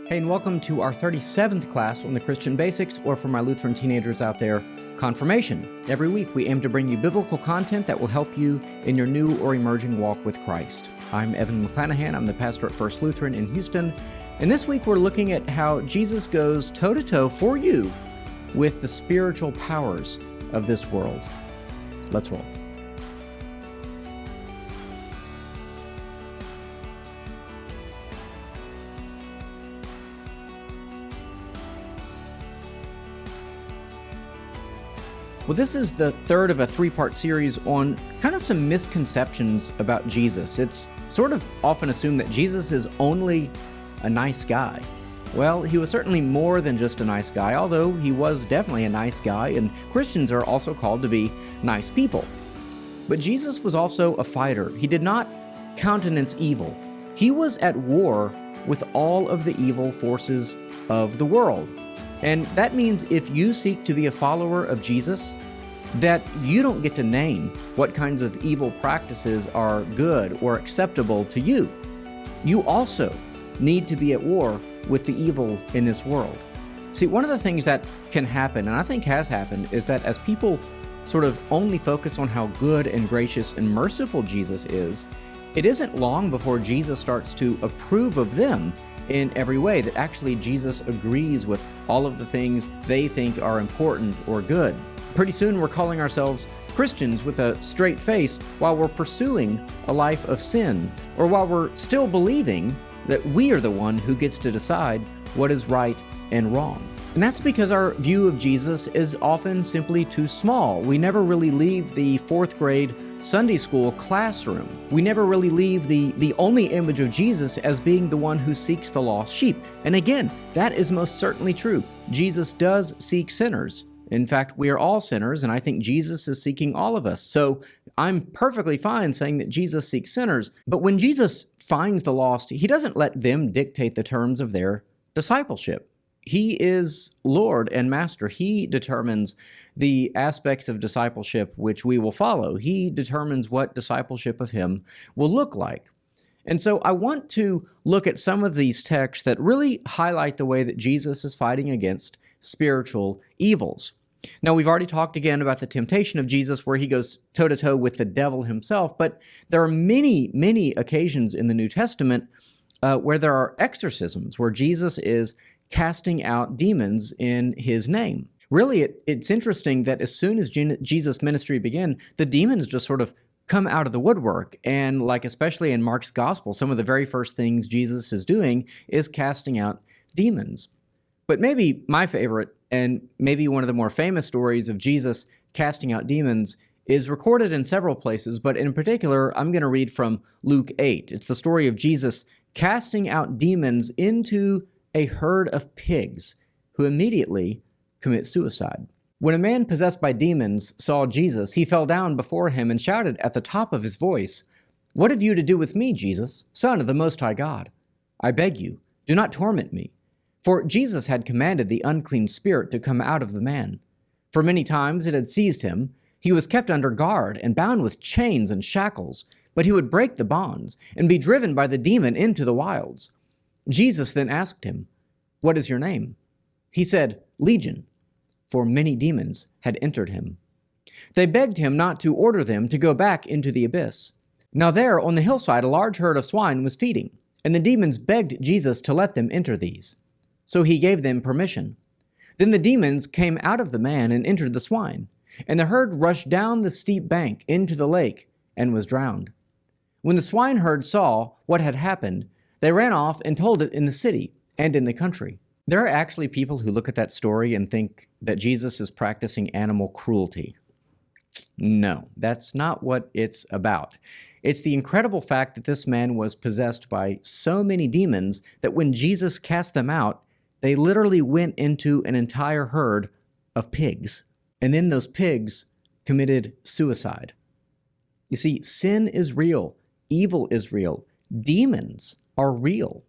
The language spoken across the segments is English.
Hey, and welcome to our 37th class on the Christian Basics, or for my Lutheran teenagers out there, Confirmation. Every week we aim to bring you biblical content that will help you in your new or emerging walk with Christ. I'm Evan McClanahan. I'm the pastor at First Lutheran in Houston. And this week we're looking at how Jesus goes toe-to-toe for you with the spiritual powers of this world. Let's roll. Well, this is the third of a three-part series on kind of some misconceptions about Jesus. It's sort of often assumed that Jesus is only a nice guy. Well, he was certainly more than just a nice guy, although he was definitely a nice guy, and Christians are also called to be nice people. But Jesus was also a fighter. He did not countenance evil. He was at war with all of the evil forces of the world. And that means if you seek to be a follower of Jesus, that you don't get to name what kinds of evil practices are good or acceptable to you. You also need to be at war with the evil in this world. See, one of the things that can happen, and I think has happened, is that as people sort of only focus on how good and gracious and merciful Jesus is, it isn't long before Jesus starts to approve of them in every way, that actually Jesus agrees with all of the things they think are important or good. Pretty soon we're calling ourselves Christians with a straight face while we're pursuing a life of sin, or while we're still believing that we are the one who gets to decide what is right and wrong. And that's because our view of Jesus is often simply too small. We never really leave the fourth grade Sunday school classroom. We never really leave the only image of Jesus as being the one who seeks the lost sheep. And again, that is most certainly true. Jesus does seek sinners. In fact, we are all sinners, and I think Jesus is seeking all of us. So I'm perfectly fine saying that Jesus seeks sinners. But when Jesus finds the lost, he doesn't let them dictate the terms of their discipleship. He is Lord and Master. He determines the aspects of discipleship which we will follow. He determines what discipleship of him will look like. And so I want to look at some of these texts that really highlight the way that Jesus is fighting against spiritual evils. Now, we've already talked again about the temptation of Jesus where he goes toe-to-toe with the devil himself, but there are many, many occasions in the New Testament where there are exorcisms, where Jesus is casting out demons in his name. Really, it's interesting that as soon as Jesus' ministry began, the demons just sort of come out of the woodwork. And like especially in Mark's gospel, some of the very first things Jesus is doing is casting out demons. But maybe my favorite, and maybe one of the more famous stories of Jesus casting out demons, is recorded in several places, but in particular, I'm going to read from Luke 8. It's the story of Jesus casting out demons into a herd of pigs, who immediately commit suicide. When a man possessed by demons saw Jesus, he fell down before him and shouted at the top of his voice, "What have you to do with me, Jesus, Son of the Most High God? I beg you, do not torment me." For Jesus had commanded the unclean spirit to come out of the man. For many times it had seized him. He was kept under guard and bound with chains and shackles, but he would break the bonds and be driven by the demon into the wilds. Jesus then asked him, "What is your name?" He said, "Legion," for many demons had entered him. They begged him not to order them to go back into the abyss. Now there on the hillside a large herd of swine was feeding, and the demons begged Jesus to let them enter these. So he gave them permission. Then the demons came out of the man and entered the swine, and the herd rushed down the steep bank into the lake and was drowned. When the swineherd saw what had happened, they ran off and told it in the city and in the country. There are actually people who look at that story and think that Jesus is practicing animal cruelty. No, that's not what it's about. It's the incredible fact that this man was possessed by so many demons that when Jesus cast them out, they literally went into an entire herd of pigs. And then those pigs committed suicide. You see, sin is real. Evil is real. Demons are real.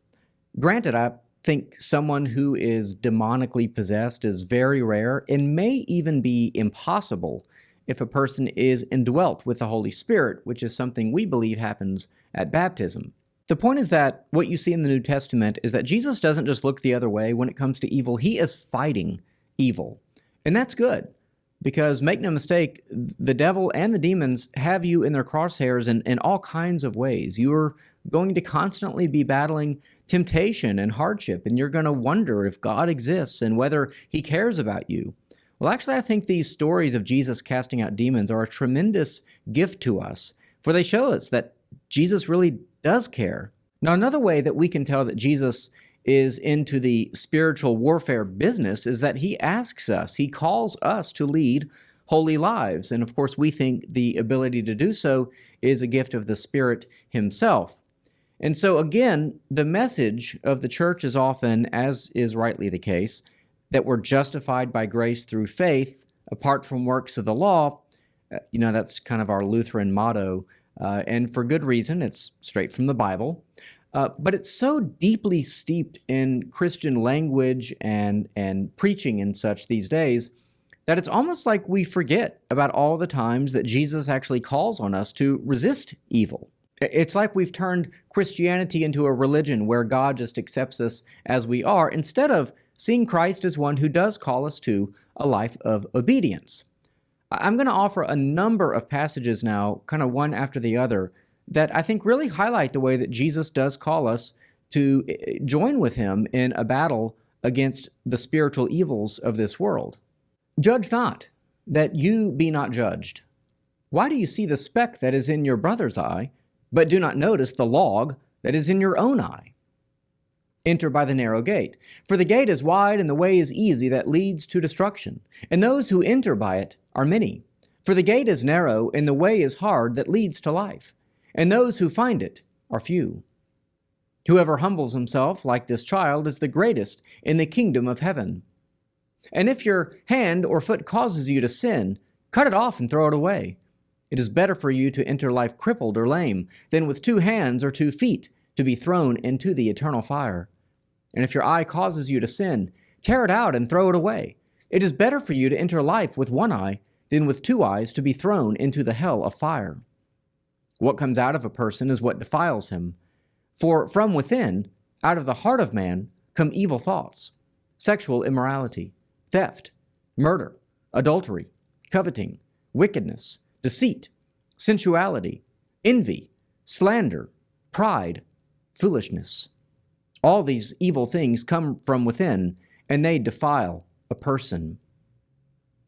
Granted, I think someone who is demonically possessed is very rare and may even be impossible if a person is indwelt with the Holy Spirit, which is something we believe happens at baptism. The point is that what you see in the New Testament is that Jesus doesn't just look the other way when it comes to evil. He is fighting evil. And that's good, because make no mistake, the devil and the demons have you in their crosshairs in all kinds of ways. You're going to constantly be battling temptation and hardship, and you're going to wonder if God exists and whether he cares about you. Well, actually, I think these stories of Jesus casting out demons are a tremendous gift to us, for they show us that Jesus really does care. Now, another way that we can tell that Jesus is into the spiritual warfare business is that he asks us, he calls us to lead holy lives. And of course, we think the ability to do so is a gift of the Spirit himself. And so again, the message of the church is often, as is rightly the case, that we're justified by grace through faith, apart from works of the law. That's kind of our Lutheran motto. And for good reason, it's straight from the Bible. But it's so deeply steeped in Christian language and preaching and such these days that it's almost like we forget about all the times that Jesus actually calls on us to resist evil. It's like we've turned Christianity into a religion where God just accepts us as we are, instead of seeing Christ as one who does call us to a life of obedience. I'm going to offer a number of passages now, kind of one after the other, that I think really highlight the way that Jesus does call us to join with him in a battle against the spiritual evils of this world. Judge not, that you be not judged. Why do you see the speck that is in your brother's eye, but do not notice the log that is in your own eye? Enter by the narrow gate, for the gate is wide and the way is easy that leads to destruction, and those who enter by it are many. For the gate is narrow and the way is hard that leads to life, and those who find it are few. Whoever humbles himself like this child is the greatest in the kingdom of heaven. And if your hand or foot causes you to sin, cut it off and throw it away. It is better for you to enter life crippled or lame than with 2 hands or 2 feet to be thrown into the eternal fire. And if your eye causes you to sin, tear it out and throw it away. It is better for you to enter life with 1 eye than with 2 eyes to be thrown into the hell of fire. What comes out of a person is what defiles him. For from within, out of the heart of man, come evil thoughts, sexual immorality, theft, murder, adultery, coveting, wickedness, deceit, sensuality, envy, slander, pride, foolishness. All these evil things come from within, and they defile a person.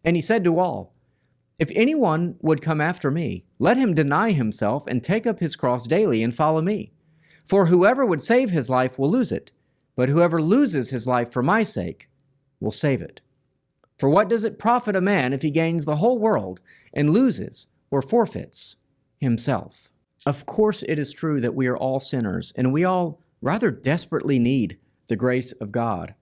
And he said to all, if anyone would come after me, let him deny himself and take up his cross daily and follow me. For whoever would save his life will lose it, but whoever loses his life for my sake will save it. For what does it profit a man if he gains the whole world and loses or forfeits himself? Of course, it is true that we are all sinners, and we all rather desperately need the grace of God.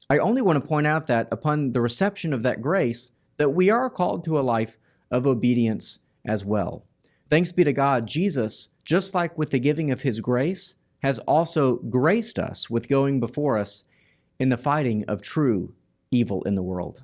I only want to point out that upon the reception of that grace, that we are called to a life of obedience as well. Thanks be to God, Jesus, just like with the giving of his grace, has also graced us with going before us in the fighting of true evil in the world.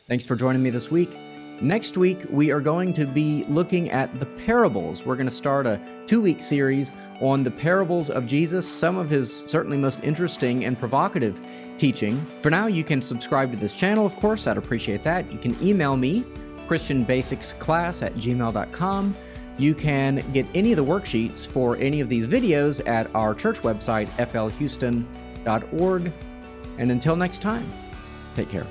Thanks for joining me this week. Next week, we are going to be looking at the parables. We're going to start a 2-week series on the parables of Jesus, some of his certainly most interesting and provocative teaching. For now, you can subscribe to this channel, of course. I'd appreciate that. You can email me, christianbasicsclass@gmail.com. You can get any of the worksheets for any of these videos at our church website, flhouston.org. And until next time, take care.